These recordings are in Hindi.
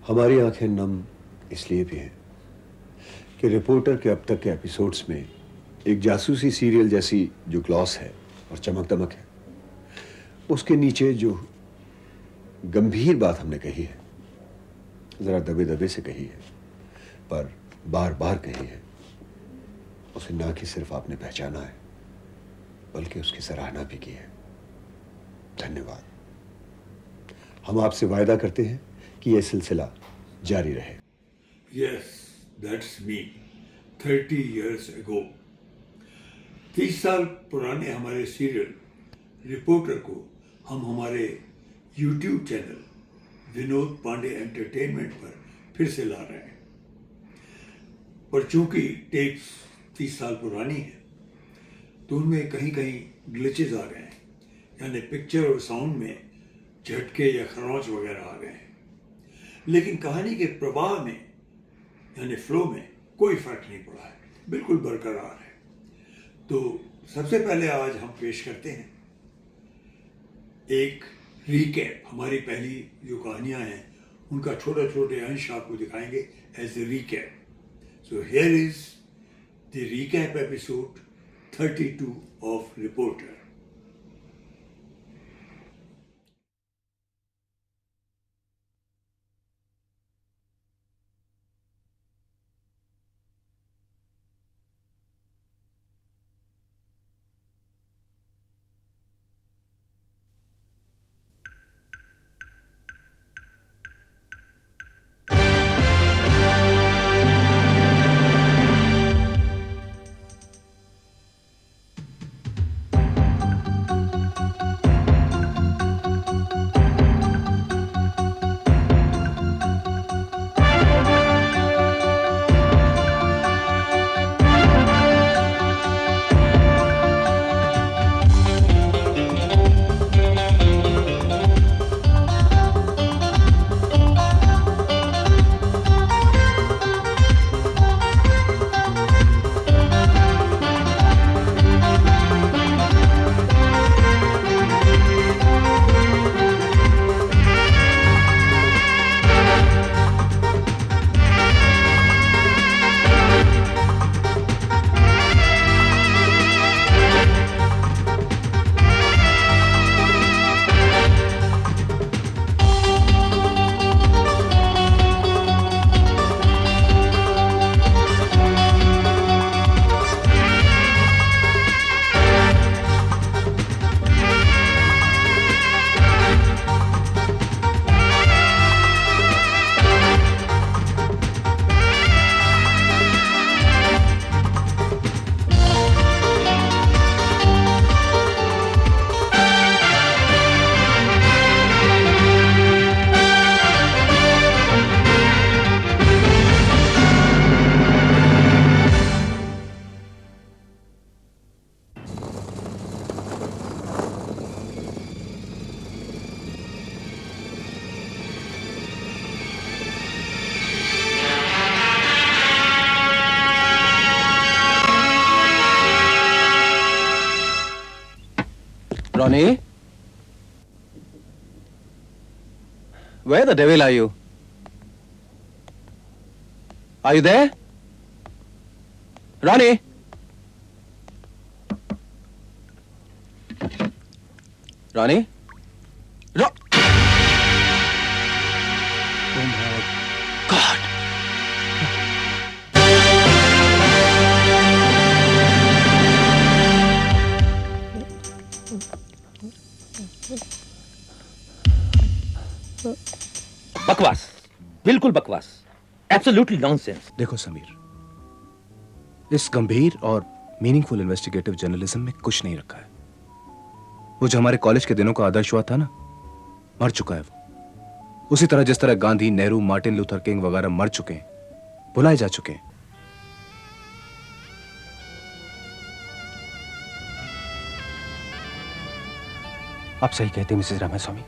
हमारी आंखें नम इसलिए भी हैं कि रिपोर्टर के अब तक के एपिसोड्स में एक जासूसी सीरियल जैसी जो ग्लॉस है और चमक दमक है, उसके नीचे जो गंभीर बात हमने कही है, जरा दबे दबे से कही है, पर बार बार कही है, उसे ना कि सिर्फ आपने पहचाना है बल्कि उसकी सराहना भी की है। धन्यवाद। हम आपसे वायदा करते हैं कि यह सिलसिला जारी रहे। Yes, that's me. 30 years ago. 30 साल पुराने हमारे सीरियल रिपोर्टर को हम हमारे YouTube channel Vinod Pandey entertainment पर फिर से ला रहे हैं। पर चूंकि टेप्स 30 साल पुरानी है तो उनमें कहीं कहीं ग्लिचेस आ गए हैं, यानी पिक्चर और साउंड में झटके या खरोंच वगैरह आ गए हैं। लेकिन कहानी के प्रवाह में यानी फ्लो में कोई फर्क नहीं पड़ा है, बिल्कुल बरकरार है। तो सबसे पहले आज हम पेश करते हैं एक रिकैप। हमारी पहली जो कहानियां हैं उनका छोटे छोटे अंश आपको दिखाएंगे as a recap. So here is the recap episode 32 of reporter. Ronnie? Where the devil are you? Are you there? Ronnie? Ronnie? Oh my God! बकवास, बिल्कुल बकवास, एब्सोल्युटली नॉनसेंस। देखो समीर, इस गंभीर और मीनिंगफुल इन्वेस्टिगेटिव जर्नलिज्म में कुछ नहीं रखा है। वो जो हमारे कॉलेज के दिनों का आदर्श हुआ था ना, मर चुका है वो। उसी तरह जिस तरह Gandhi, Nehru, Martin Luther king वगैरह मर चुके हैं, भुलाए जा चुके हैं। आप सही कहते हैं मिसेस रामास्वामी,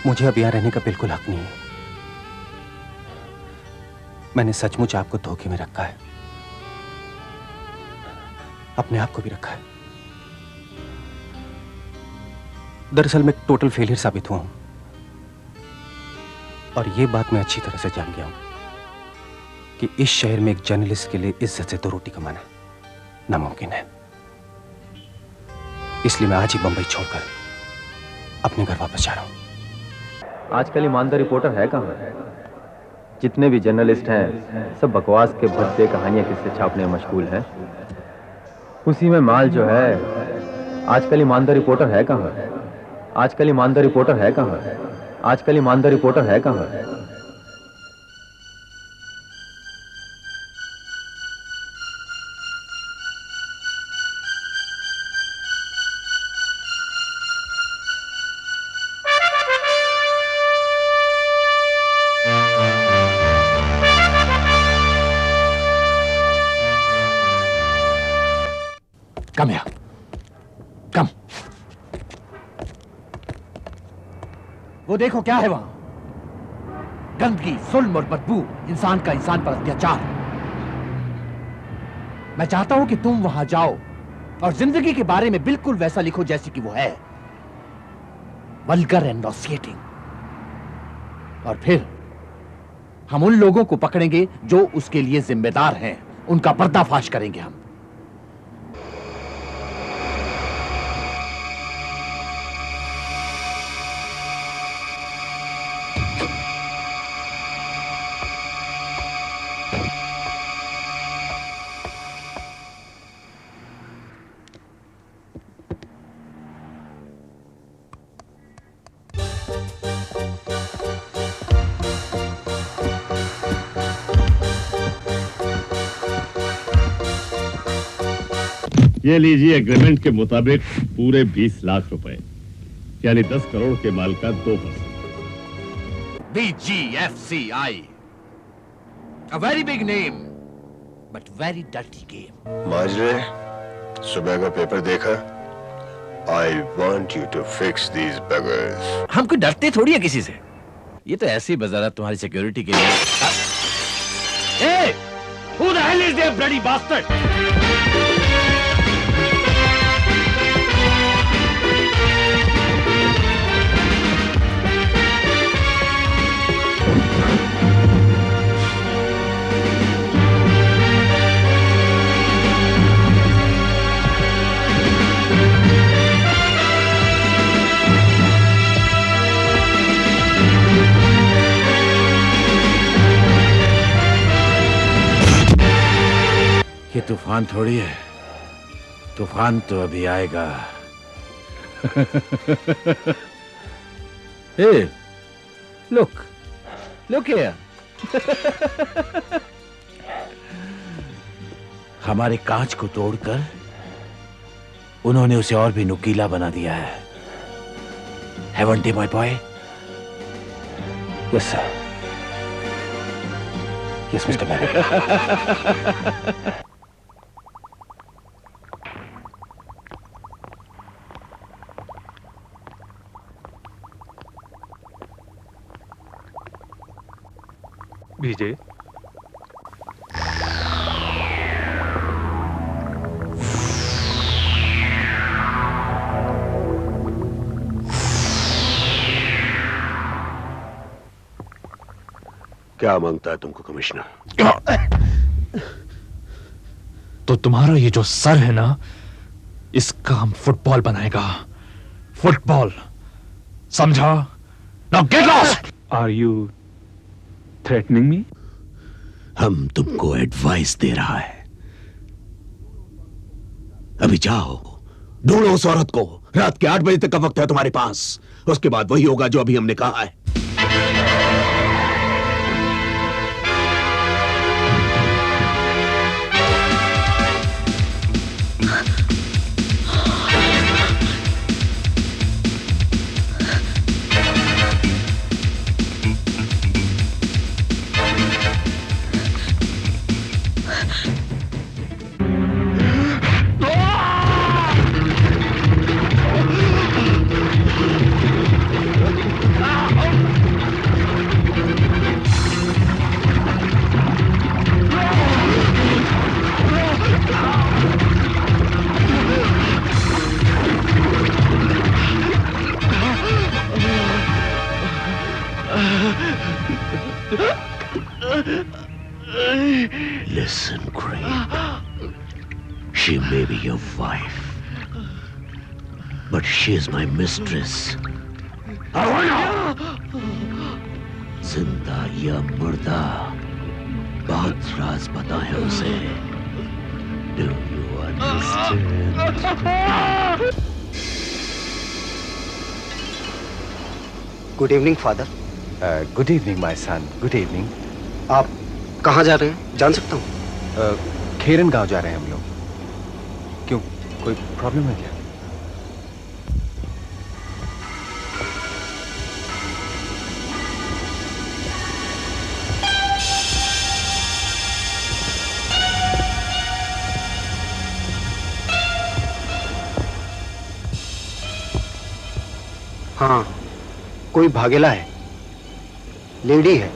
मुझे अब यहां रहने का बिल्कुल हक नहीं है। मैंने सचमुच आपको धोखे में रखा है, अपने आप को भी रखा है। दरअसल मैं टोटल फेलियर साबित हुआ हूं। और ये बात मैं अच्छी तरह से जान गया हूं कि इस शहर में एक जर्नलिस्ट के लिए इज्जत से 2 रोटी कमाना नामुमकिन है। इसलिए मैं आज ही बंबई छोड़कर अपने घर वापस जा रहा हूं। आजकल ईमानदार रिपोर्टर है कहाँ? जितने भी जर्नलिस्ट हैं सब बकवास के भद्दे कहानियां किससे छापने में मशगूल हैं। उसी में माल जो है। आजकल ईमानदार रिपोर्टर है कहाँ? आजकल ईमानदार रिपोर्टर है कहाँ? आजकल ईमानदार रिपोर्टर है कहाँ? Come here. Come. वो देखो क्या है वहां? गंदगी, जुल्म और बदबू, इंसान का इंसान पर अत्याचार। मैं चाहता हूं कि तुम वहां जाओ और जिंदगी के बारे में बिल्कुल वैसा लिखो जैसी कि वो है, वल्गर एंड नॉसिएटिंग। और फिर हम उन लोगों को पकड़ेंगे जो उसके लिए जिम्मेदार हैं, उनका पर्दाफाश करेंगे हम। ये लीजिए एग्रीमेंट के मुताबिक पूरे 20 लाख रुपए, यानी 10 करोड़ के माल का 2%। BGFCI, a very big name, but very dirty game. माजरे, सुबह का पेपर देखा? I want you to fix these beggars. हम कोई डरते थोड़ी है किसी से। ये तो ऐसी बजारत तुम्हारी सिक्योरिटी के लिए। Hey, who the hell is there, bloody bastard? ये तूफान थोड़ी है, तूफान तो अभी आएगा। Hey, look here. हमारे कांच को तोड़कर उन्होंने उसे और भी नुकीला बना दिया है। Haven't they, my boy? Yes sir, yes mister manager. Vijay, क्या मांगता है तुमको कमिश्नर? तो तुम्हारा ये जो सर है ना, इसका हम फुटबॉल बनाएगा। फुटबॉल, समझा? Now get lost. Are you threatening me? हम तुमको एडवाइस दे रहा है। अभी जाओ, ढूंढो उस औरत को। रात के 8 बजे तक का वक्त है तुम्हारे पास। उसके बाद वही होगा जो अभी हमने कहा है। Listen, Creep. She may be your wife, but she is my mistress. जिंदा या मुर्दा, बहुत राज पता है उसे. Do you understand? Good evening father. Good evening my son, good evening. आप कहाँ जा रहे हैं, जान सकता हूँ? खेरन गांव जा रहे हैं हम लोग. क्यों, कोई प्रॉब्लम है क्या? हाँ, कोई भागेला है, लेडी है,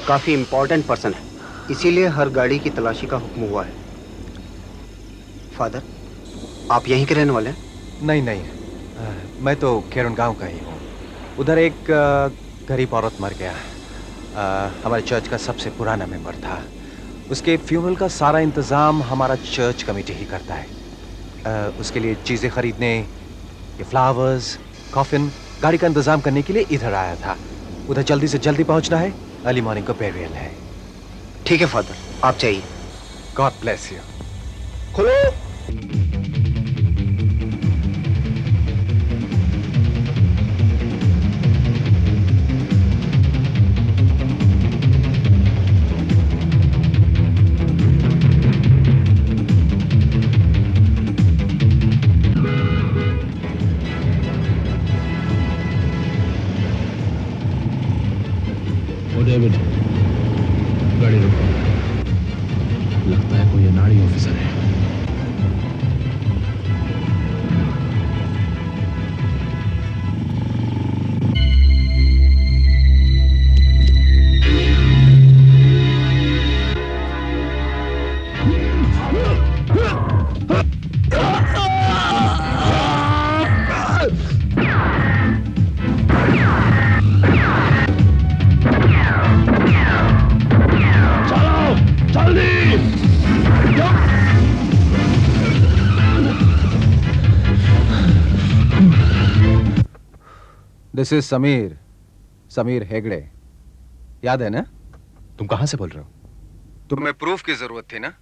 काफी इंपॉर्टेंट पर्सन है, इसीलिए हर गाड़ी की तलाशी का हुक्म हुआ है. फादर, आप यहीं के रहने वाले हैं? नहीं नहीं, मैं तो खेरन गांव का ही हूँ. उधर एक गरीब औरत मर गया. हमारे चर्च का सबसे पुराना मेंबर था. उसके फ्यूनरल का सारा इंतज़ाम हमारा चर्च कमेटी ही करता है. उसके लिए चीज़ें खरीदने, ये फ्लावर्स, कॉफिन, गाड़ी का इंतजाम करने के लिए इधर आया था. उधर जल्दी से जल्दी पहुंचना है. अर्ली मॉर्निंग को बेरियल है. ठीक है फादर, आप जाइए. God bless you. खोलो. डेविड, गाड़ी रोको. लगता है कोई अनाड़ी ऑफिसर है. This is Sameer, Sameer Hegde. याद है ना? तुम कहां से बोल रहे हो? तुम्हें प्रूफ की जरूरत थी ना?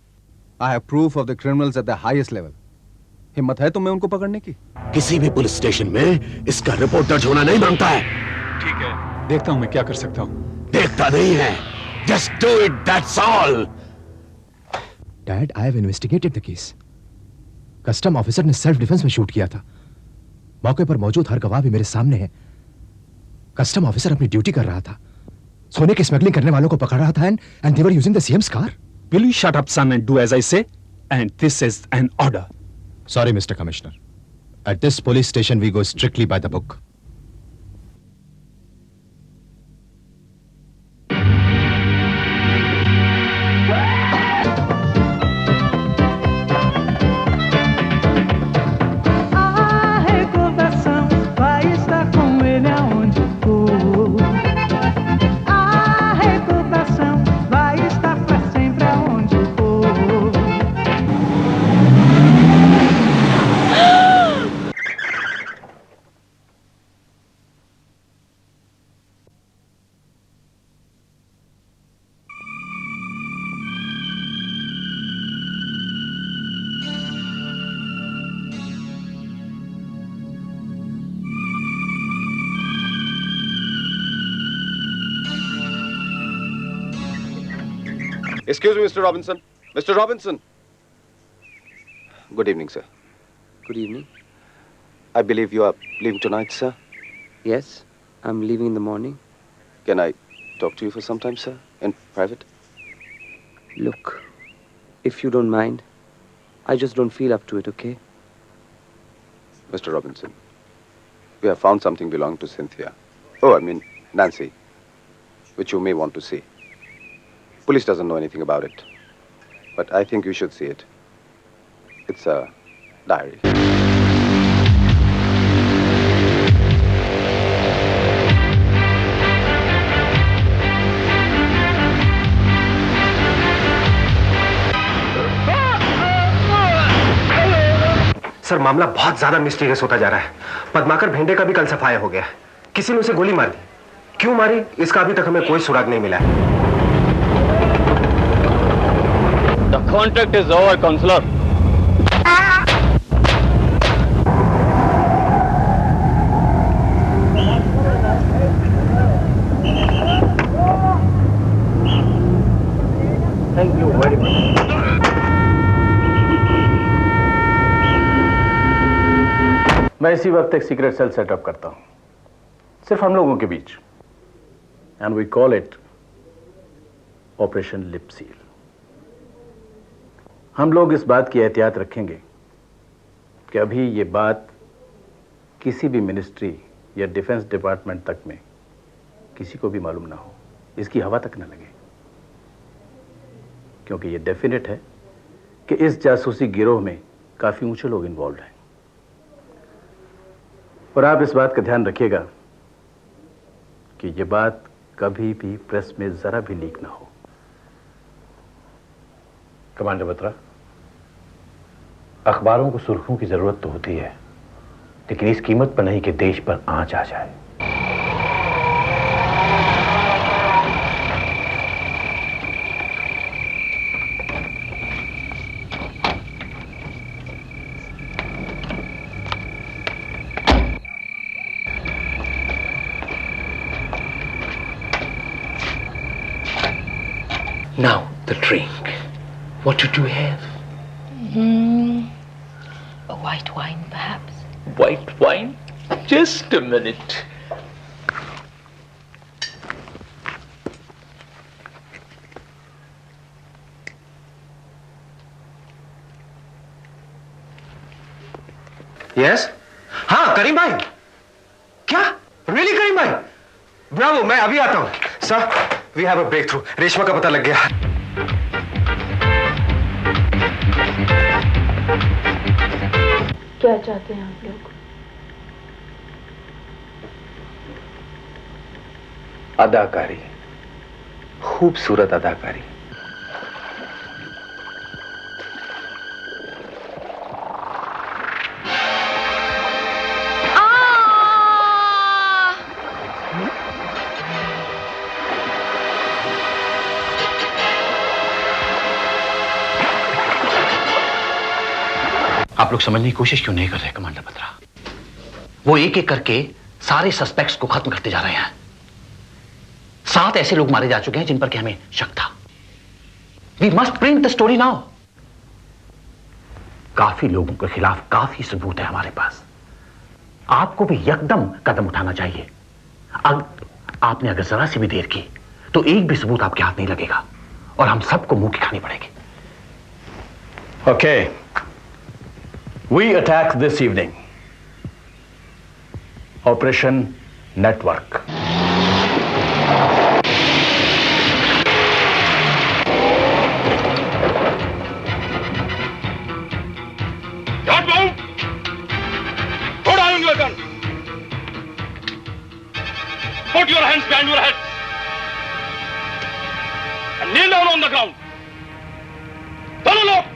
I have proof of the criminals at the highest level. हिम्मत है तुम्हें उनको पकड़ने की? किसी भी पुलिस स्टेशन में इसका रिपोर्ट दर्ज होना नहीं मांगता है. ठीक है, देखता हूं मैं क्या कर सकता हूं. देखता नहीं है. Just do it, that's all. Dad, I have investigated the case. Custom officer ने सेल्फ डिफेंस में शूट किया था. मौके पर मौजूद हर गवाह भी मेरे सामने है. कस्टम ऑफिसर अपनी ड्यूटी कर रहा था. सोने की स्मगलिंग करने वालों को पकड़ रहा था and they were using the same car. Will you shut up, son, and do as I say? And this is an order. Sorry, Mr. Commissioner. At this police station, we go strictly by the book. Excuse me, Mr. Robinson. Mr. Robinson. Good evening, sir. Good evening. I believe you are leaving tonight, sir. Yes, I'm leaving in the morning. Can I talk to you for some time, sir? In private? Look, if you don't mind, I just don't feel up to it, okay? Mr. Robinson, we have found something belonging to Cynthia. Oh, I mean, Nancy, which you may want to see. Police doesn't know anything about it, but I think you should see it. It's a diary. Sir मामला बहुत ज्यादा मिस्टीरियस होता जा रहा है। पद्माकर भेंडे का भी कल सफाया हो गया। किसी ने उसे गोली मार दी। क्यों मारी इसका अभी तक हमें कोई सुराग नहीं मिला है। The contract is over, counselor. Thank you very much. मैं इसी वक्त एक सीक्रेट सेल सेटअप करता हूं, सिर्फ हम लोगों के बीच, and we call it operation lip seal. हम लोग इस बात की एहतियात रखेंगे कि अभी ये बात किसी भी मिनिस्ट्री या डिफेंस डिपार्टमेंट तक में किसी को भी मालूम ना हो, इसकी हवा तक ना लगे, क्योंकि ये डेफिनेट है कि इस जासूसी गिरोह में काफी ऊंचे लोग इन्वॉल्व हैं। और आप इस बात का ध्यान रखिएगा कि ये बात कभी भी प्रेस में जरा भी लीक ना हो। कमांडर बत्रा, अखबारों को सुर्खियों की जरूरत तो होती है, लेकिन इस कीमत पर नहीं कि देश पर आंच आ जाए। Now, the drink. What did you have? A white wine, perhaps. White wine? Just a minute. Yes? हाँ करीम भाई। क्या? रियली करीम भाई? ब्रावो, मैं अभी आता हूँ। Sir, we have a breakthrough. Reshma का पता लग गया। क्या चाहते हैं आप लोग? अदाकारी, खूबसूरत अदाकारी। आप लोग समझने की कोशिश क्यों नहीं कर रहे कमांडर बत्रा? वो एक एक करके सारे सस्पेक्ट्स को खत्म करते जा रहे हैं। 7 ऐसे लोग मारे जा चुके हैं जिन पर कि हमें शक था। We must print the story now. काफी लोगों के खिलाफ काफी सबूत है हमारे पास। आपको भी यकदम कदम उठाना चाहिए। आपने अगर जरा सी भी देर की तो एक भी सबूत आपके हाथ नहीं लगेगा और हम सबको मुंह की खानी पड़ेगी। Okay. We attack this evening. Operation Network. Don't move! Throw down your gun! Put your hands behind your head! And kneel down on the ground! दोनों लोग!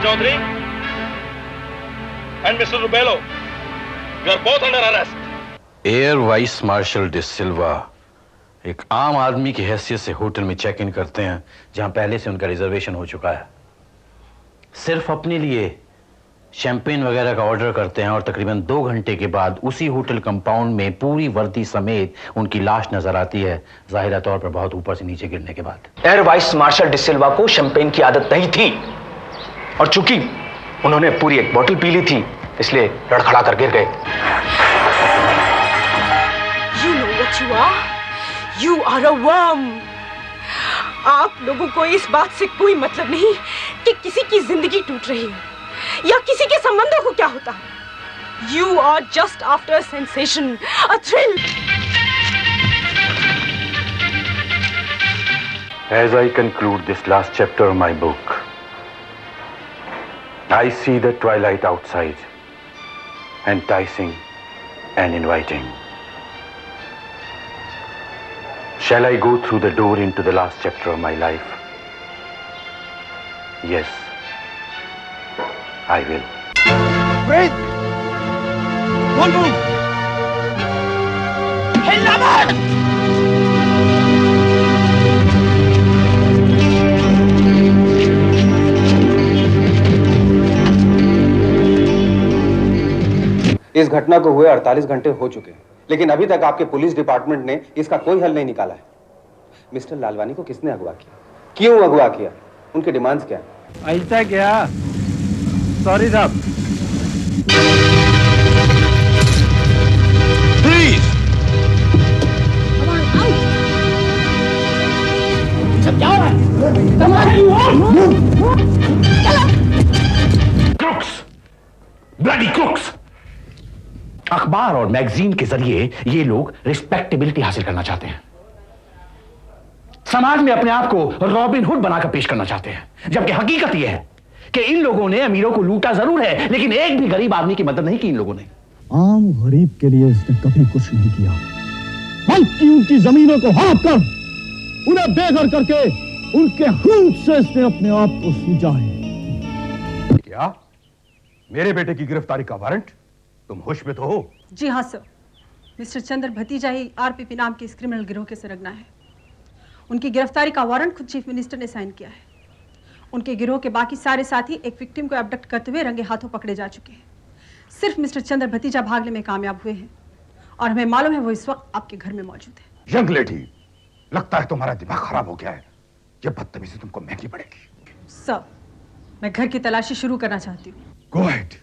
Chaudhary and Mr. Rubello, you are both under arrest. Air vice marshal D'Silva एक आम आदमी की हैसियत से होटल में चेक इन करते हैं जहां पहले से उनका रिजर्वेशन हो चुका है। सिर्फ अपने लिए शैंपेन वगैरह का ऑर्डर करते हैं और तकरीबन 2 घंटे के बाद उसी होटल कंपाउंड में पूरी वर्दी समेत उनकी लाश नजर आती है, जाहिरा तौर पर बहुत ऊपर से नीचे गिरने के बाद। एयर वाइस मार्शल डिसिल्वा को शैंपेन की आदत नहीं थी और चूंकि उन्होंने पूरी एक बोतल पी ली थी इसलिए लड़खड़ा कर गिर गए। You know what you are? You are a worm. आप लोगों को इस बात से कोई मतलब नहीं कि किसी की जिंदगी टूट रही है या किसी के संबंधों को क्या होता है। You are just after a sensation, a thrill. As I conclude this last chapter of my book, I see the twilight outside, enticing and inviting. Shall I go through the door into the last chapter of my life? Yes, I will. Wait! Don't move! हिलना मत! इस घटना को हुए 48 घंटे हो चुके हैं, लेकिन अभी तक आपके पुलिस डिपार्टमेंट ने इसका कोई हल नहीं निकाला है। मिस्टर लालवानी को किसने अगवा किया, क्यों अगवा किया, उनके डिमांड्स क्या है? ऐसा क्या? सॉरी साहब। प्लीज क्या हो रहा है? Crooks, bloody crooks. अखबार और मैगजीन के जरिए ये लोग रिस्पेक्टेबिलिटी हासिल करना चाहते हैं, समाज में अपने आप को रॉबिन हुड बनाकर पेश करना चाहते हैं, जबकि हकीकत यह है कि इन लोगों ने अमीरों को लूटा जरूर है, लेकिन एक भी गरीब आदमी की मदद नहीं की इन लोगों ने। आम गरीब के लिए इसने कभी कुछ नहीं किया, बल्कि उनकी जमीनों को हड़प कर उन्हें बेघर करके उनके खून से इसने अपने आप को सूजा है। क्या मेरे बेटे की गिरफ्तारी का वारंट? तुम होश में तो हो? जी हाँ सर, मिस्टर चंद्र भतीजा ही आरपीपी नाम के इस क्रिमिनल गिरोह के सरगना है। उनकी गिरफ्तारी का वारंट खुद चीफ मिनिस्टर ने साइन किया है। उनके गिरोह के बाकी सारे साथी एक विक्टिम को अबडक्ट करते हुए रंगे हाथों पकड़े जा चुके हैं। सिर्फ मिस्टर चंद्र भतीजा भागने में कामयाब हुए हैं और हमें मालूम है वो इस वक्त आपके घर में मौजूद है। यंग लेडी, लगता है तुम्हारा दिमाग खराब हो गया है। ये बदतमीजी तुमको महंगी पड़ेगी। सर, मैं घर की तलाशी शुरू करना चाहती हूँ। Go ahead.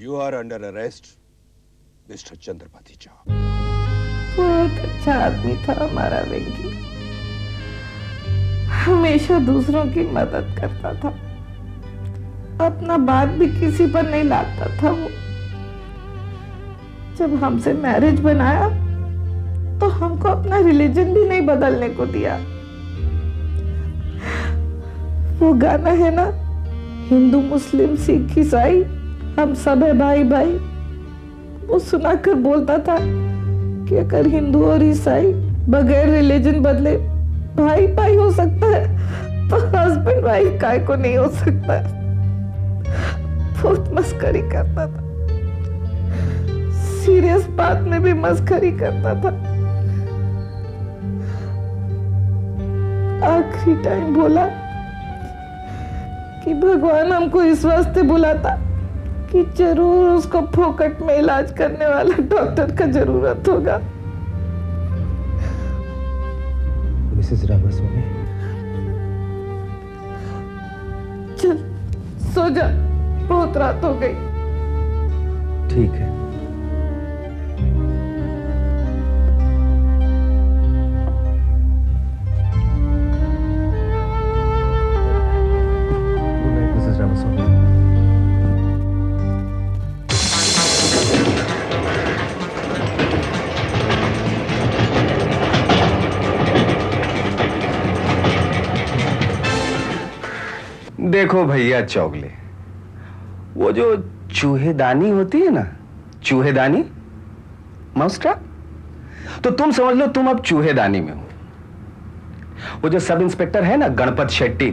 You are under arrest, Mr. चंद्र भतीजा। बहुत अच्छा आदमी था हमारा वेंकी, हमेशा दूसरों की मदद करता था, अपना बात भी किसी पर नहीं लाता था। वो जब हमसे मैरिज बनाया तो हमको अपना रिलीजन भी नहीं बदलने को दिया। वो गाना है ना, हिंदू मुस्लिम सिख ईसाई हम सब है भाई भाई, वो सुनाकर बोलता था कि अगर हिंदू और ईसाई बगैर रिलीजन बदले भाई भाई हो सकता है तो हस्बैंड वाइफ काय को नहीं हो सकता। बहुत मस्करी करता था, सीरियस बात में भी मस्करी करता था। आखिरी टाइम बोला कि भगवान हमको इस वास्ते बुलाता कि जरूर उसको फोकट में इलाज करने वाला डॉक्टर का जरूरत होगा। मिसेस रामास्वामी, चल सो जा, बहुत रात हो गई। ठीक है। Good night missus Ramaswamy. देखो भैया चौगले, वो जो चूहेदानी होती है ना, चूहेदानी माउस्ट्रा, तो तुम समझ लो तुम अब चूहेदानी में हो। वो जो सब इंस्पेक्टर है ना गणपत शेट्टी,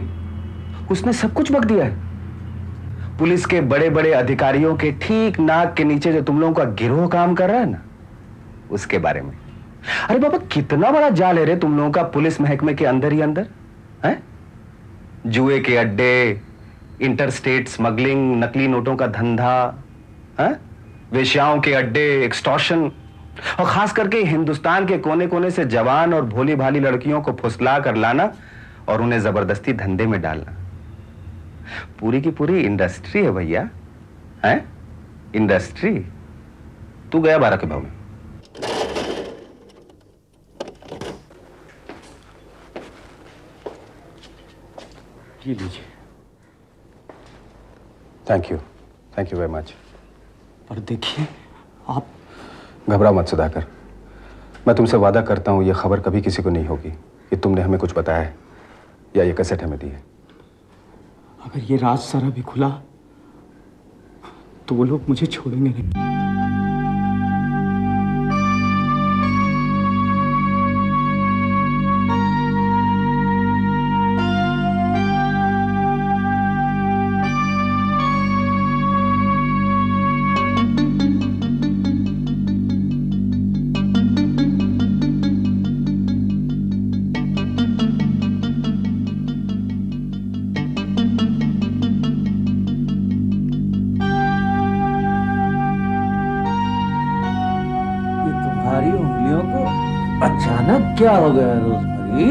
उसने सब कुछ बक दिया है। पुलिस के बड़े बड़े अधिकारियों के ठीक नाक के नीचे जो तुम लोगों का गिरोह काम कर रहा है ना, उसके बारे में। अरे बाबा, कितना बड़ा जाल है रे तुम लोगों का पुलिस महकमे के अंदर ही अंदर है। जुए के अड्डे, इंटरस्टेट स्मगलिंग, नकली नोटों का धंधा, वेश्याओं के अड्डे, एक्सटॉर्शन, और खास करके हिंदुस्तान के कोने कोने से जवान और भोली भाली लड़कियों को फुसला कर लाना और उन्हें जबरदस्ती धंधे में डालना। पूरी की पूरी इंडस्ट्री है भैया, है इंडस्ट्री। तू गया 12 के भाव में? ये लीजिए। Thank you very much. पर देखिए आप घबराओ मत सुधाकर, मैं तुमसे वादा करता हूं ये खबर कभी किसी को नहीं होगी कि तुमने हमें कुछ बताया है या ये कैसेट हमें दी है। अगर ये राज सारा भी खुला तो वो लोग मुझे छोड़ेंगे नहीं। अचानक क्या हो गया रोजमरी?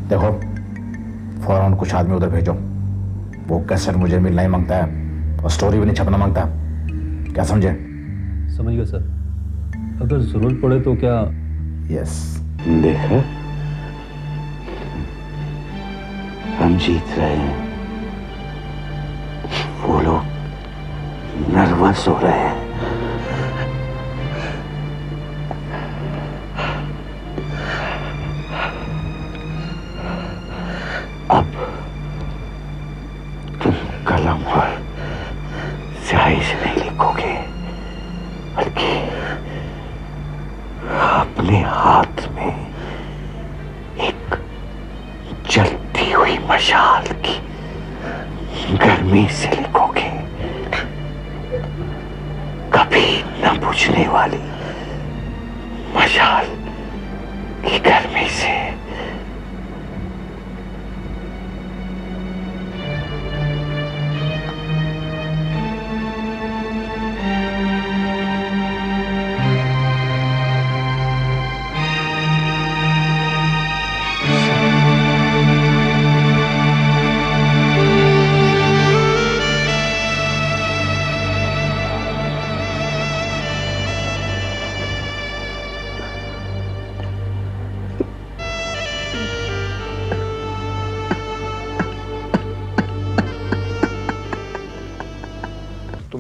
देखो फौरन कुछ आदमी उधर भेजो। वो कैसेट मुझे मिलना ही मांगता है और स्टोरी भी नहीं छपना मांगता। क्या समझे? समझ गया सर। अगर जरूरत पड़े तो क्या? यस। देखा, हम जीत रहे हैं, वो लोग नर्वस हो रहे हैं। अब तुम कलम और स्याही से नहीं लिखोगे, बल्कि अपने हाथ में एक जलती हुई मशाल की गर्मी से लिखोगे, कभी न बुझने वाली मशाल की गर्मी से।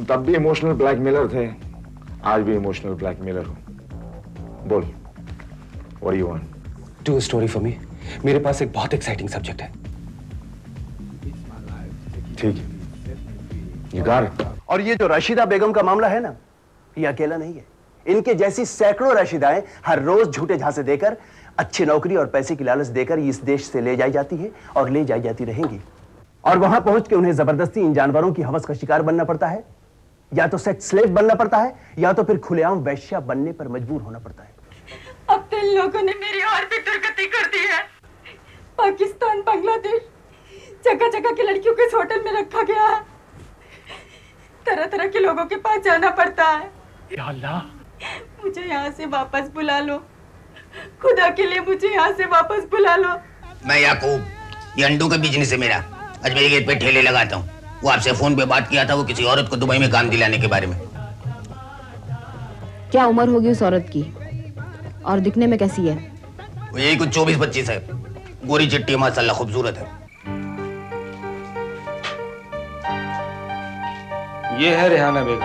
तब भी इमोशनल ब्लैकमेलर थे, आज भी इमोशनल ब्लैकमेलर हो। बोल, what do you want? Do a story for me. मेरे पास एक बहुत एक्साइटिंग सब्जेक्ट है। ठीक है, यू गॉट इट। और ये जो रशीदा बेगम का मामला है ना, ये अकेला नहीं है। इनके जैसी सैकड़ों रशीदाएं हर रोज झूठे झांसे देकर, अच्छी नौकरी और पैसे की लालच देकर इस देश से ले जाई जाती है और ले जाई जाती रहेंगी। और वहां पहुंच के उन्हें जबरदस्ती इन जानवरों की हवस का शिकार बनना पड़ता है, या तो सेक्स स्लेव बनना पड़ता है, या तो फिर खुलेआम वैश्या बनने पर मजबूर होना पड़ता है। अब तो इन लोगों ने मेरी और भी दुर्गति कर दी है। पाकिस्तान, बांग्लादेश, जगह जगह की लड़कियों को इस होटल में रखा गया है। तरह तरह के लोगों के पास जाना पड़ता है। या अल्लाह, मुझे यहाँ से वापस बुला लो, खुदा के लिए मुझे यहाँ से वापस बुला लो। मैं याकूब, ये अंडों का बिजनेस है मेरा। अजमेरी गेट पे ठेले लगाता हूँ। वो आपसे फोन पे बात किया था, वो किसी औरत को दुबई में काम दिलाने के बारे में। क्या उम्र होगी उस औरत की और दिखने में कैसी है? वो यही कुछ 24-25 है, गोरी चिट्टी माशाल्लाह खूबसूरत है। ये है रेहाना बेगम।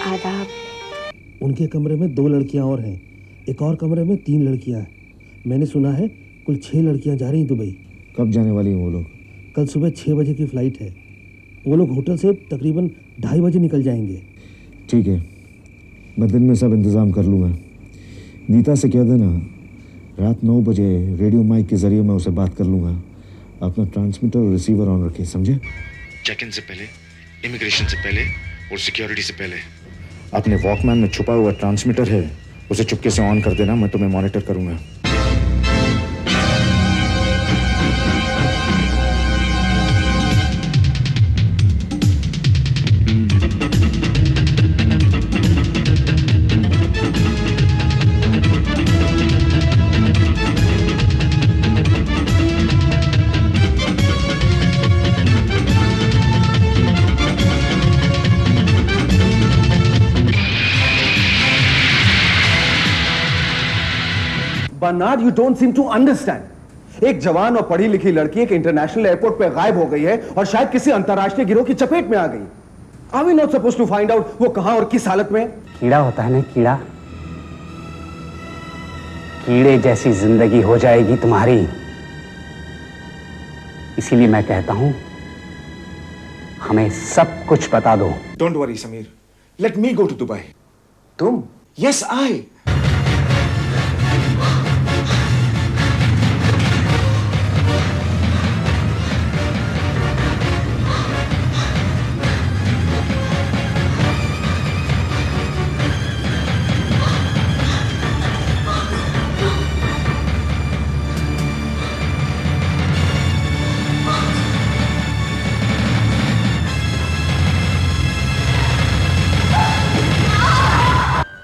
आदाब। उनके कमरे में 2 लड़कियां और हैं, एक और कमरे में 3 लड़कियां हैं। मैंने सुना है कुल 6 लड़कियां जा रही दुबई। कब जाने वाली हैं वो लोग? कल सुबह 6 बजे की फ्लाइट है। वो लोग होटल से तकरीबन 2:30 बजे निकल जाएंगे। ठीक है, मैं दिन में सब इंतज़ाम कर लूँगा। नीता से कह देना रात 9 बजे रेडियो माइक के ज़रिए मैं उसे बात कर लूँगा। अपना ट्रांसमीटर और रिसीवर ऑन रखें, समझे? चेक इन से पहले, इमिग्रेशन से पहले और सिक्योरिटी से पहले। अपने वॉकमैन में छुपा हुआ ट्रांसमीटर है, उसे चुपके से ऑन कर देना, मैं तुम्हें मॉनिटर करूँगा। Naad, you don't seem to understand. एक जवान और पढ़ी लिखी लड़की एक इंटरनेशनल एयरपोर्ट पे गायब हो गई है और शायद किसी अंतरराष्ट्रीय गिरोह की चपेट में आ गई। Are we not supposed to find out वो कहां और किस हालत में है? कीड़ा होता है ना, कीड़ा, कीड़े जैसी जिंदगी हो जाएगी तुम्हारी। इसीलिए मैं कहता हूं हमें सब कुछ बता दो। Don't worry Sameer, let me go to Dubai. तुम? Yes I.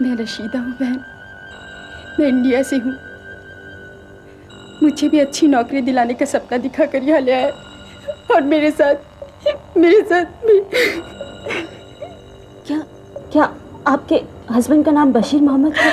मैं रशीदा हूँ बहन, मैं इंडिया से हूँ। मुझे भी अच्छी नौकरी दिलाने का सपना दिखा कर यहाँ ले आया और मेरे साथ भी। क्या आपके हस्बैंड का नाम बशीर मोहम्मद है?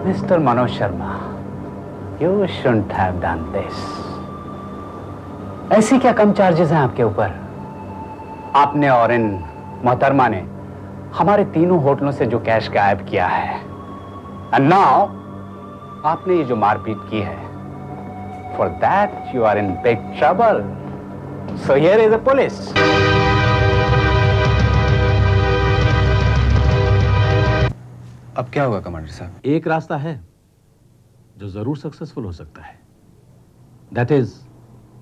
Mister Manoj Sharma, you shouldn't have done this. ऐसी क्या कम चार्जेस हैं आपके ऊपर? आपने और इन मोहतरमा ने हमारे तीनों होटलों से जो कैश गायब किया है, एंड नाउ आपने ये जो मारपीट की है, for that you are in big trouble. So here is the police. अब क्या होगा कमांडर साहब? एक रास्ता है जो जरूर सक्सेसफुल हो सकता है, दैट इज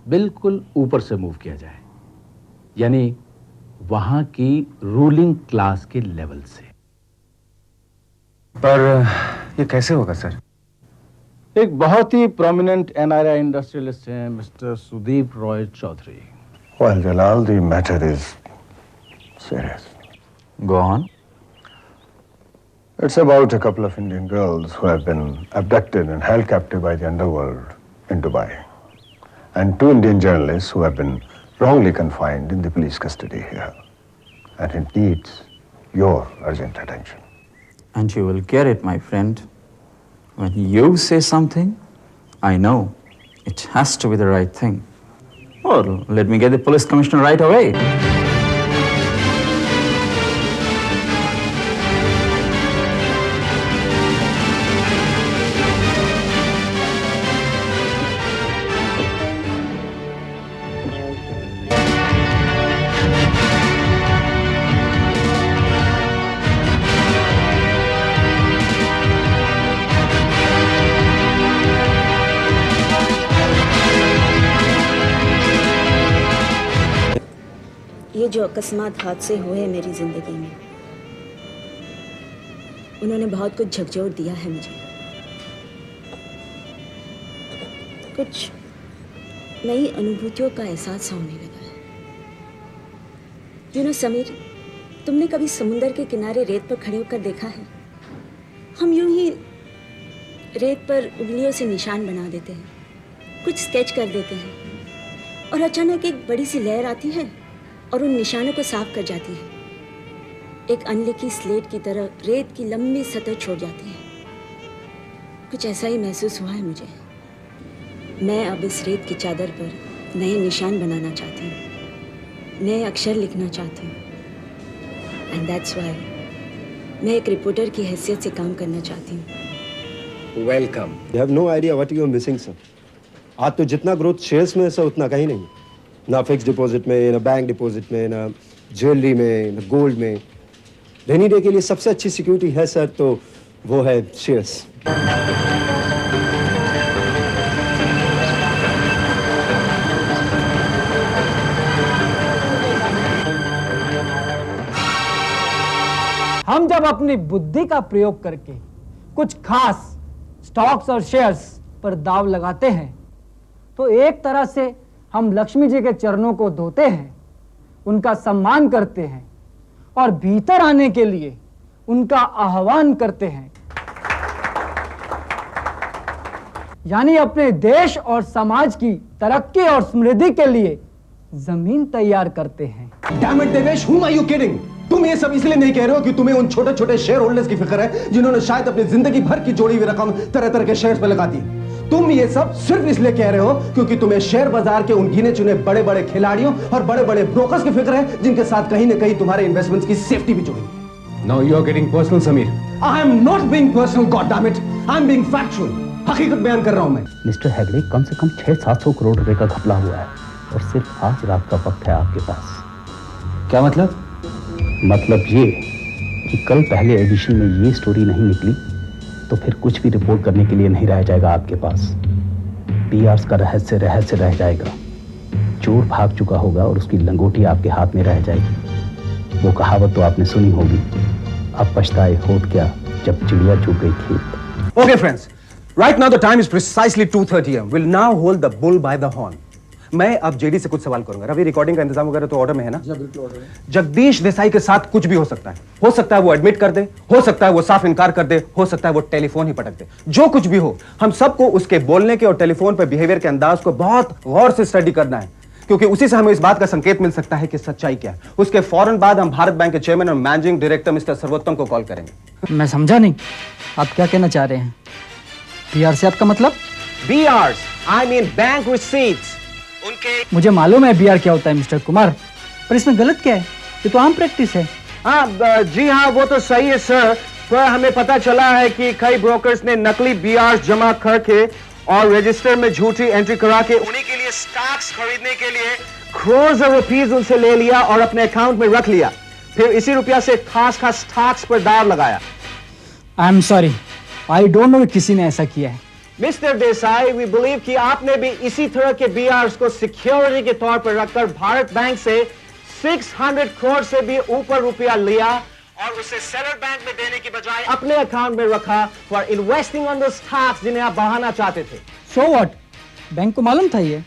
बिल्कुल ऊपर से मूव किया जाए, यानी वहां की रूलिंग क्लास के लेवल से। पर ये कैसे होगा सर? एक बहुत ही प्रोमिनेंट एनआरआई इंडस्ट्रियलिस्ट हैं mister Sudeep Roy Chowdhury. Well, Jalal, the matter is serious. Go on. It's about a couple of Indian girls who have been abducted and held captive by the underworld in Dubai, and 2 Indian journalists who have been wrongly confined in the police custody here. And it needs your urgent attention. And you will get it, my friend. When you say something, I know it has to be the right thing. Well, let me get the police commissioner right away. ये जो अकस्मात हादसे हुए मेरी जिंदगी में, उन्होंने बहुत कुछ झकझोर दिया है मुझे। कुछ नई अनुभूतियों का एहसास होने लगा है। यू नो समीर, तुमने कभी समुंदर के किनारे रेत पर खड़े होकर देखा है? हम यूं ही रेत पर उंगलियों से निशान बना देते हैं, कुछ स्केच कर देते हैं, और अचानक एक बड़ी सी लहर आती है और उन निशानों को साफ कर जाती है। एक अनलिखी स्लेट की तरह रेत की लंबी सतह छोड़ जाती है। कुछ ऐसा ही महसूस हुआ है मुझे। मैं अब इस रेत की चादर पर नए निशान बनाना चाहती हूँ, नए अक्षर लिखना चाहती हूँ। एंड दैट्स व्हाई मैं एक रिपोर्टर की हैसियत से काम करना चाहती हूँ। Welcome. You have no idea what you are missing sir. आज तो जितना ग्रोथ शेयर्स में है सर उतना कहीं नहीं। ना फिक्स डिपॉजिट में, ना बैंक डिपॉजिट में, ना ज्वेलरी में, ना गोल्ड में। रेनी डे के लिए सबसे अच्छी सिक्योरिटी है सर तो वो है शेयर्स। हम जब अपनी बुद्धि का प्रयोग करके कुछ खास स्टॉक्स और शेयर्स पर दाव लगाते हैं तो एक तरह से हम लक्ष्मी जी के चरणों को धोते हैं, उनका सम्मान करते हैं और भीतर आने के लिए उनका आह्वान करते हैं, यानी अपने देश और समाज की तरक्की और समृद्धि के लिए जमीन तैयार करते हैं। Damn it, Devesh, whom are you kidding? तुम ये सब इसलिए नहीं कह रहे हो कि तुम्हें उन छोटे छोटे शेयर होल्डर्स की फिक्र है जिन्होंने शायद अपनी जिंदगी भर की जोड़ी हुई रकम तरह तरह के शेयर्स पे लगा दी। तुम ये सब सिर्फ इसलिए कह रहे हो क्योंकि तुम्हें शेयर बाजार के उन गिने चुने बड़े बड़े खिलाड़ियों और बड़े बड़े ब्रोकर्स की फिक्र है जिनके साथ कहीं ना कहीं तुम्हारे इन्वेस्टमेंट्स की सेफ्टी भी जुड़ी है। Now you are getting personal, Samir. I am not being personal, God damn it. I am being factual. हकीकत बयान कर रहा हूं मैं। मिस्टर हेगड़े, कम से कम 600-700 करोड़ रुपए का घपला हुआ है और सिर्फ आज रात का वक्त है आपके पास। क्या मतलब? मतलब ये कि कल पहले एडिशन में ये स्टोरी नहीं निकली तो फिर कुछ भी रिपोर्ट करने के लिए नहीं रह जाएगा आपके पास। पीआर्स का रहस्य रह जाएगा। चोर भाग चुका होगा और उसकी लंगोटी आपके हाथ में रह जाएगी। वो कहावत तो आपने सुनी होगी, अब पछताए होत क्या जब चिड़िया चुग गई खेत। Okay friends, right now the time is precisely 2:30 am. We'll now hold the bull by the horn. मैं अब जेडी से कुछ सवाल करूंगा। रवि, रिकॉर्डिंग का इंतजाम वगैरह तो ऑर्डर में है ना? बिल्कुल ऑर्डर है। जगदीश देसाई के साथ कुछ भी हो सकता है। हो सकता है वो एडमिट कर दे, हो सकता है वो साफ इनकार कर दे, हो सकता है वो टेलीफोन ही पटक दे। जो कुछ भी हो, हम सबको उसके बोलने के और टेलीफोन पर बिहेवियर के अंदाज को बहुत गौर से स्टडी करना है, क्योंकि उसी से हमें इस बात का संकेत मिल सकता है कि सच्चाई क्या है। उसके फौरन बाद हम भारत बैंक के चेयरमैन और मैनेजिंग डायरेक्टर मिस्टर सर्वोत्तम को कॉल करेंगे। मैं समझा नहीं, आप क्या कहना चाह रहे हैं? बीआर से आपका मतलब? BRs, I mean bank receipts. मुझे मालूम है बीआर क्या होता है मिस्टर कुमार, पर इसमें गलत क्या है? ये तो आम प्रैक्टिस है। हाँ जी हाँ, वो तो सही है सर, पर हमें पता चला है कि कई ब्रोकर्स ने नकली BRs जमा करके और रजिस्टर में झूठी एंट्री करा के उन्हीं के लिए स्टॉक्स खरीदने के लिए crores of rupees उनसे ले लिया और अपने अकाउंट में रख लिया। फिर इसी रुपया से खास स्टॉक्स पर दाव लगाया। I am sorry, I don't know किसी ने ऐसा किया है। मिस्टर देसाई, वी बिलीव कि आपने भी इसी तरह के BRs को सिक्योरिटी के तौर पर रखकर भारत बैंक से 600 करोड़ से भी ऊपर रुपया लिया और उसे सेंट्रल बैंक में देने की बजाय अपने अकाउंट में रखा for investing on the stocks जिन्हें आप बढ़ाना चाहते थे। So what? बैंक को मालूम था ये?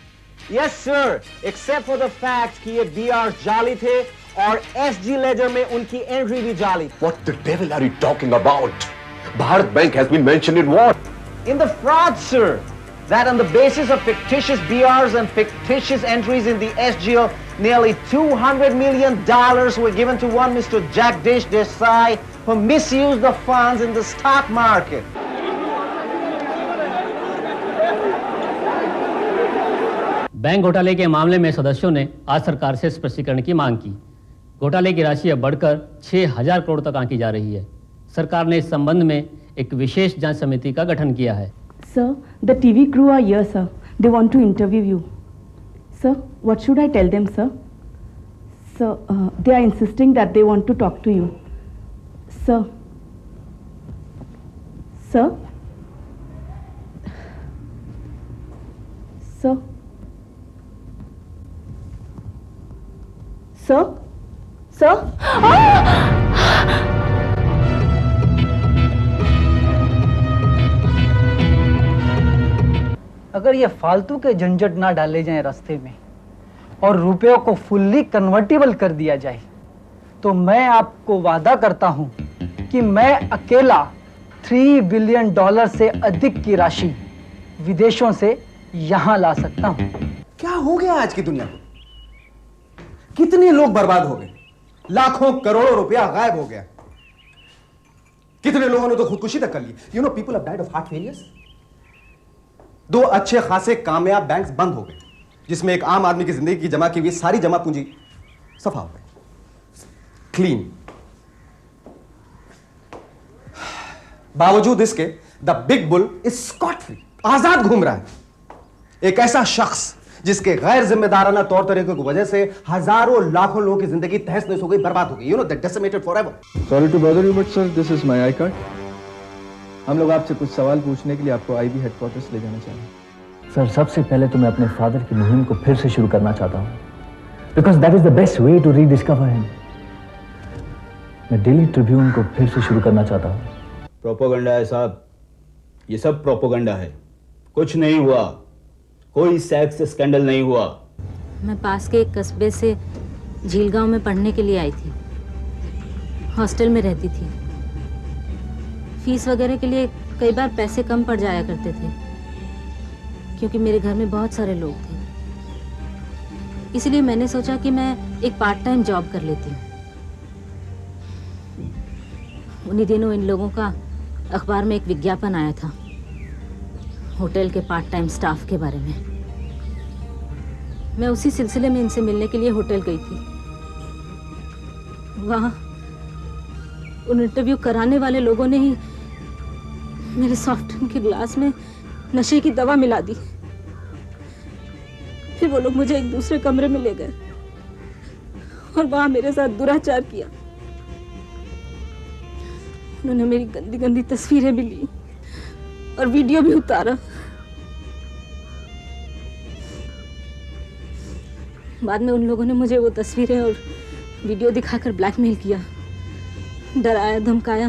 Yes sir, except for the fact कि ये BRs जाली थे और SG लेजर में उनकी एंट्री भी जाली। What the devil are you talking about? Bharat Bank has been mentioned in what? In the fraud, sir, that on the basis of fictitious BRs and fictitious entries in the SGO, nearly $200 million were given to one Mr. Jagdish Desai, who misused the funds in the stock market. Bank घोटाले के मामले में सदस्यों ने आज सरकार से स्पष्टीकरण की मांग की। घोटाले की राशि अब बढ़कर 6,000 करोड़ तक आंकी जा रही है। सरकार ने इस संबंध में एक विशेष जांच समिति का गठन किया है। Sir, the TV crew are here, sir. They want to interview you. Sir, what should I tell them, sir? Sir, they are insisting that they want to talk to you. Sir. Sir? Sir? Sir? Sir? Ah! अगर ये फालतू के झंझट ना डाले जाएं रास्ते में और रुपयों को फुल्ली कन्वर्टेबल कर दिया जाए तो मैं आपको वादा करता हूं कि मैं अकेला $3 बिलियन से अधिक की राशि विदेशों से यहां ला सकता हूं। क्या हो गया आज की दुनिया में? कितने लोग बर्बाद हो गए, लाखों करोड़ों रुपया गायब हो गया। कितने लोगों ने तो खुदकुशी तक कर ली। You know, people have died of heart failures. 2 अच्छे कामयाब बैंक्स बंद हो गए जिसमें एक आम आदमी की जिंदगी की जमा की हुई सारी जमा पूंजी सफा हो गई, क्लीन। बावजूद इसके the big bull is scot free, आजाद घूम रहा है। एक ऐसा शख्स जिसके गैर जिम्मेदाराना तौर तरीकों की वजह से हजारों लाखों लोगों की जिंदगी तहस नहस हो गई, बर्बाद हो गई। You know that decimated forever. Sorry to bother you but sir this is my I card. हम लोग आपसे कुछ सवाल पूछने के लिए आपको आईबी हेडक्वार्टर्स ले जाना चाहेंगे। सर सबसे पहले तो मैं अपने फादर की मुहिम को फिर से शुरू करना चाहता हूँ, because that is the best way to rediscover him. मैं डेली ट्रिब्यून को फिर से शुरू करना चाहता हूँ। प्रोपोगंडा है साहब, ये सब प्रोपोगंडा है। कुछ नहीं हुआ, कोई सेक्स स्कैंडल नहीं हुआ। मैं पास के एक कस्बे से झील गांव में पढ़ने के लिए आई थी। हॉस्टल में रहती थी। फीस वगैरह के लिए कई बार पैसे कम पड़ जाया करते थे, क्योंकि मेरे घर में बहुत सारे लोग थे। इसलिए मैंने सोचा कि मैं एक पार्ट टाइम जॉब कर लेती हूँ। उन्हीं दिनों इन लोगों का अखबार में एक विज्ञापन आया था होटल के पार्ट टाइम स्टाफ के बारे में। मैं उसी सिलसिले में इनसे मिलने के लिए होटल गई थी। वहाँ उन इंटरव्यू कराने वाले लोगों ने ही मेरे सॉफ्ट ड्रिंक के ग्लास में नशे की दवा मिला दी। फिर वो लोग मुझे एक दूसरे कमरे में ले गए और वहाँ मेरे साथ दुराचार किया। उन्होंने मेरी गंदी गंदी तस्वीरें भी ली और वीडियो भी उतारा। बाद में उन लोगों ने मुझे वो तस्वीरें और वीडियो दिखाकर ब्लैकमेल किया, डराया, धमकाया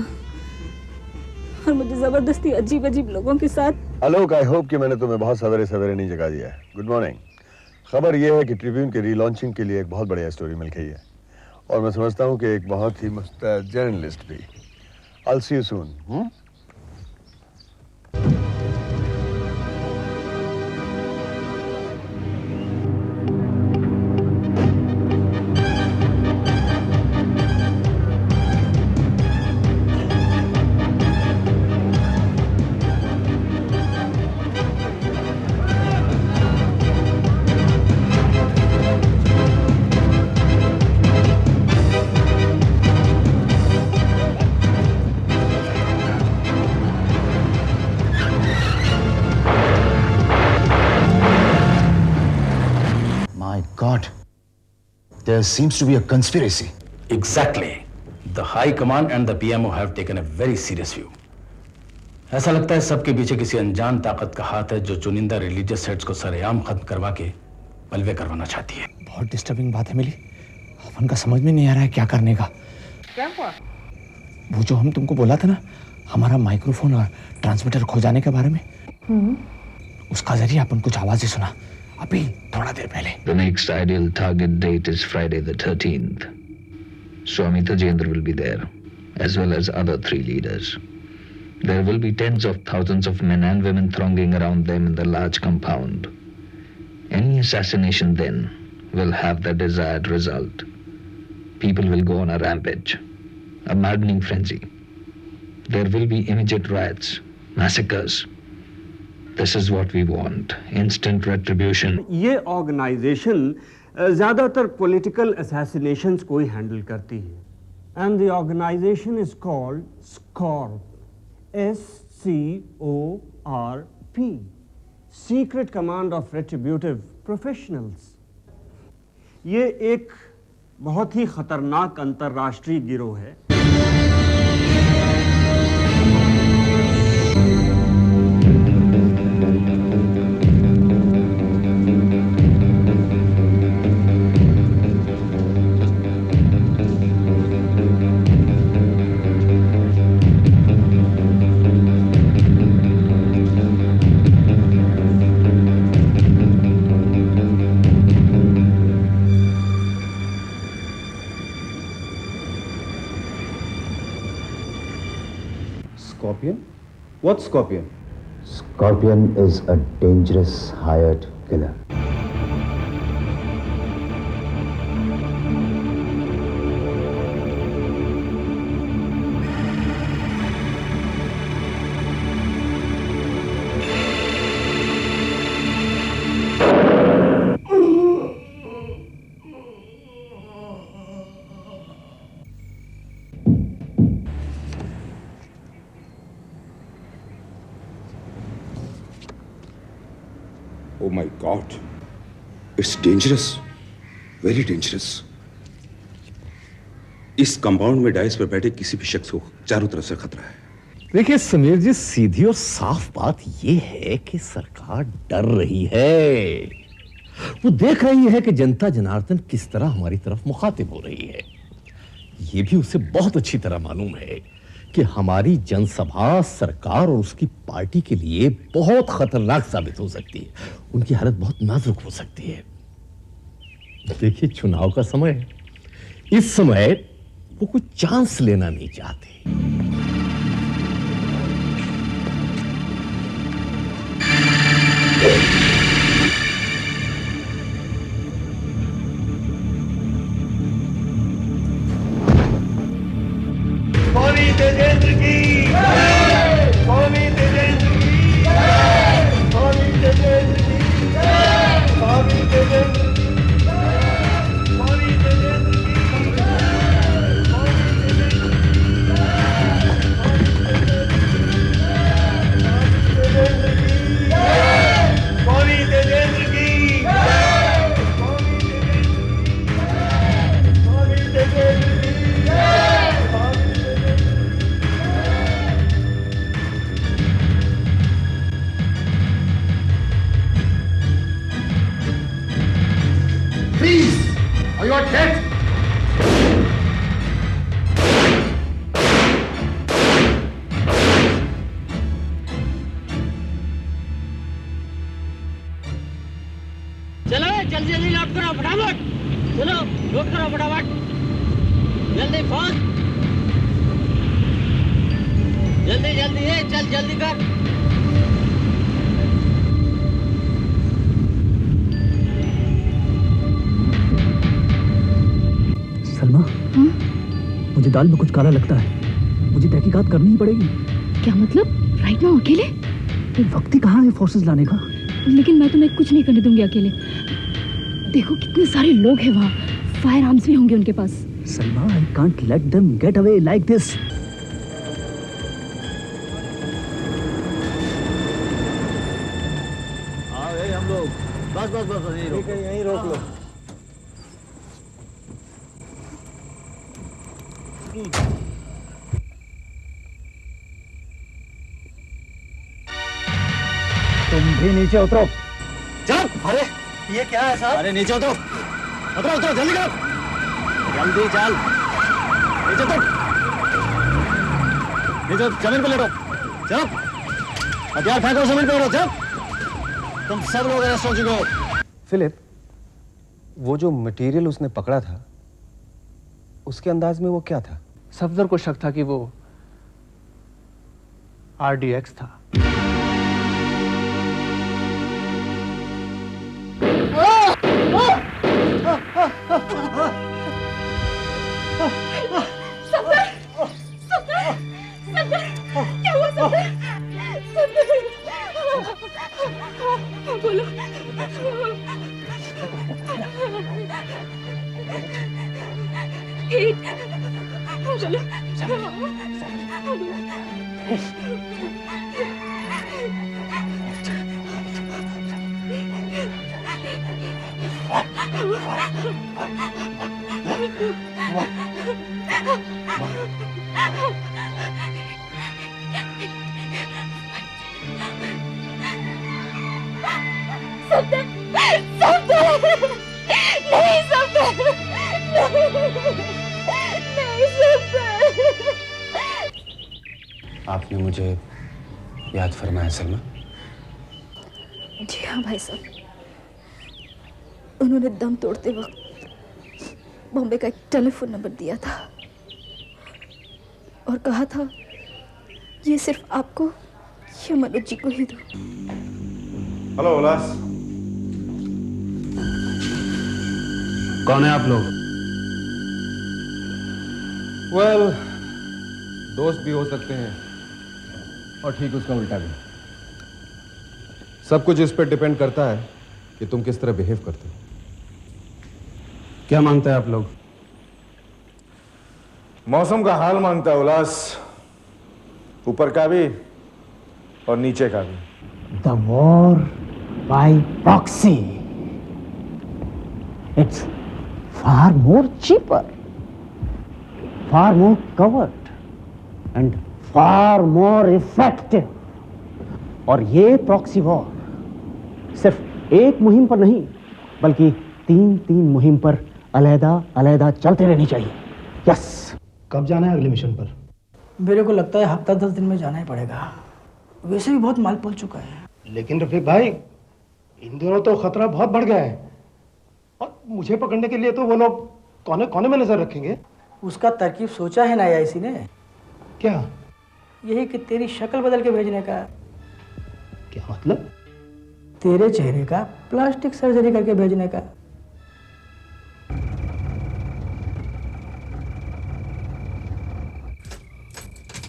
और मुझे जबरदस्ती अजीब अजीब लोगों के साथ। आलोक, आई होप कि मैंने तुम्हें बहुत सवेरे सवेरे नहीं जगा दिया है। Good morning. खबर यह है कि ट्रिब्यून के रीलॉन्चिंग के लिए एक बहुत बढ़िया स्टोरी मिल गई है और मैं समझता हूँ कि एक बहुत ही मस्त जर्नलिस्ट भी। I'll see you soon. There seems to be a conspiracy. Exactly. The High Command and the PMO have taken a very serious view. ऐसा लगता है सबके पीछे किसी अनजान ताकत का हाथ है जो चुनिंदा रिलीजियस हेड्स को सरेआम खत्म करवा के बलवे करवाना चाहती है। बहुत डिस्टर्बिंग बात है मिली। अपन का समझ में नहीं आ रहा है क्या करने का। क्या हुआ? वो जो हम तुमको बोला था ना, हमारा माइक्रोफोन और ट्रांसमीटर खो जाने के बारे में, उसका जरिए अपन कुछ आवाजें सुना अभी थोड़ा देर पहले। The next ideal target date is Friday the 13th. Swami Tajendra will be there, as well as other 3 leaders. There will be tens of thousands of men and women thronging around them in the large compound. Any assassination then will have the desired result. People will go on a rampage, a maddening frenzy. There will be immediate riots, massacres. This is what we want. Instant retribution. ये ऑर्गेनाइजेशन ज्यादातर पॉलिटिकल असैसिनेशंस को ही हैंडल करती है, and the organisation is called SCORP, SCORP, secret command of retributive professionals. ये एक बहुत ही खतरनाक अंतरराष्ट्रीय गिरोह है। Scorpion? What's Scorpion? Scorpion is a dangerous hired killer. God, it's dangerous, very dangerous. इस कंपाउंड में डाइस पर बैठे किसी भी शख्स को चारों तरफ से खतरा है। देखिए समीर जी, सीधी और साफ बात यह है कि सरकार डर रही है। वो देख रही है कि जनता जनार्दन किस तरह हमारी तरफ मुखातिब हो रही है। ये भी उसे बहुत अच्छी तरह मालूम है कि हमारी जनसभा सरकार और उसकी पार्टी के लिए बहुत खतरनाक साबित हो सकती है। उनकी हालत बहुत नाजुक हो सकती है। देखिए, चुनाव का समय है। इस समय वो कोई चांस लेना नहीं चाहते। स्वामी तेजेंद्र की जय, स्वामी तेजेंद्र की जय, स्वामी तेजेंद्र की जय, स्वामी तेजेंद्र की जय, स्वामी तेजेंद्र की जय, स्वामी तेजेंद्र की जय, स्वामी तेजेंद्र की जय, स्वामी तेजेंद्र की जय। Please, are you dead? चलो जल्दी जल्दी लोड करो फटाफट। चलो लोड करो फटाफट, जल्दी फास्ट, जल्दी जल्दी है, चल जल्दी कर। सलमा, मुझे दाल में कुछ काला लगता है। मुझे तहकीकात करनी ही पड़ेगी। क्या मतलब? राइट नाउ अकेले? वक्त ही कहाँ है फोर्सेस लाने का? लेकिन मैं तुम्हें कुछ नहीं करने दूंगी अकेले। देखो कितने सारे लोग हैं वहाँ, फायर आर्म्स भी होंगे उनके पास। Salma, I can't let them get away like this. हाँ भाई, हम लोग बस बस बस यहीं रोक लो। तुम भी नीचे उतरो। चल। अरे ये क्या है साहब? अरे नीचे उतरो, उतरो उतरो, जल्दी कर, जल्दी चल, नीचे उतर, नीचे जमीन पे लेटो, चल, हथियार फेंको, जमीन पे लेटो, चल। तुम सब लोग अरेस्ट हो चुके हो। फिलिप, वो जो मटेरियल उसने पकड़ा था, उसके अंदाज में वो क्या था? सफदर को शक था कि वो RDX था। क्या हुआ सफदर? बोलो। सफदर, सफदर, नहीं सफदर, नहीं सफदर। आपने मुझे याद फरमाया सलमा? जी हाँ भाई साहब, उन्होंने दम तोड़ते वक्त बॉम्बे का एक टेलीफोन नंबर दिया था और कहा था ये सिर्फ आपको या मनोज जी को ही दो। हेलो उल्लास, कौन है आप लोग? वेल, दोस्त भी हो सकते हैं और ठीक उसका उल्टा भी। सब कुछ इस पर डिपेंड करता है कि तुम किस तरह बिहेव करते हो। क्या मांगता है आप लोग? मौसम का हाल मांगता है उल्लास, ऊपर का भी और नीचे का भी। The war by proxy. It's far more cheaper, far more covered, and far more effective. और ये प्रॉक्सी वॉर सिर्फ एक मुहिम पर नहीं बल्कि 3 मुहिम पर अलग-अलग चलते रहनी चाहिए। यस। कब जाना है अगले मिशन पर? मेरे को लगता है हफ्ता 10 दिन में जाना ही पड़ेगा। वैसे भी बहुत माल पहुंच चुका है। लेकिन रफीक भाई, इन दिनों तो खतरा बहुत बढ़ गया है और मुझे पकड़ने के लिए तो वो लोग कोने कोने में नजर रखेंगे। उसका तरकीब सोचा है ना आईसी ने? क्या? यही कि तेरी शक्ल बदल के भेजने का। क्या मतलब? तेरे चेहरे का प्लास्टिक सर्जरी करके भेजने का।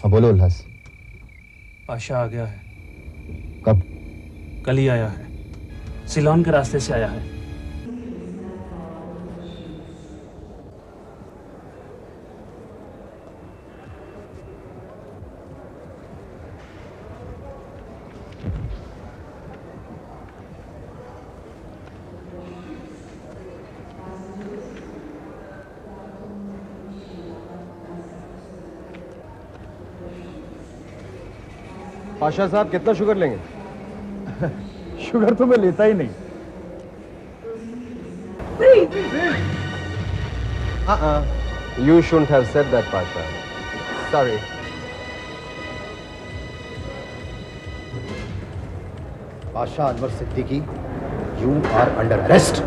हाँ बोलो उल्लास। पाशा आ गया है। कब? कल ही आया है। सिलोन के रास्ते से आया है। पाशा साहब कितना शुगर लेंगे? शुगर तो मैं लेता ही नहीं। You shouldn't have said that, Pasha. Sorry. Pasha Anwar Siddiqui, you are under arrest.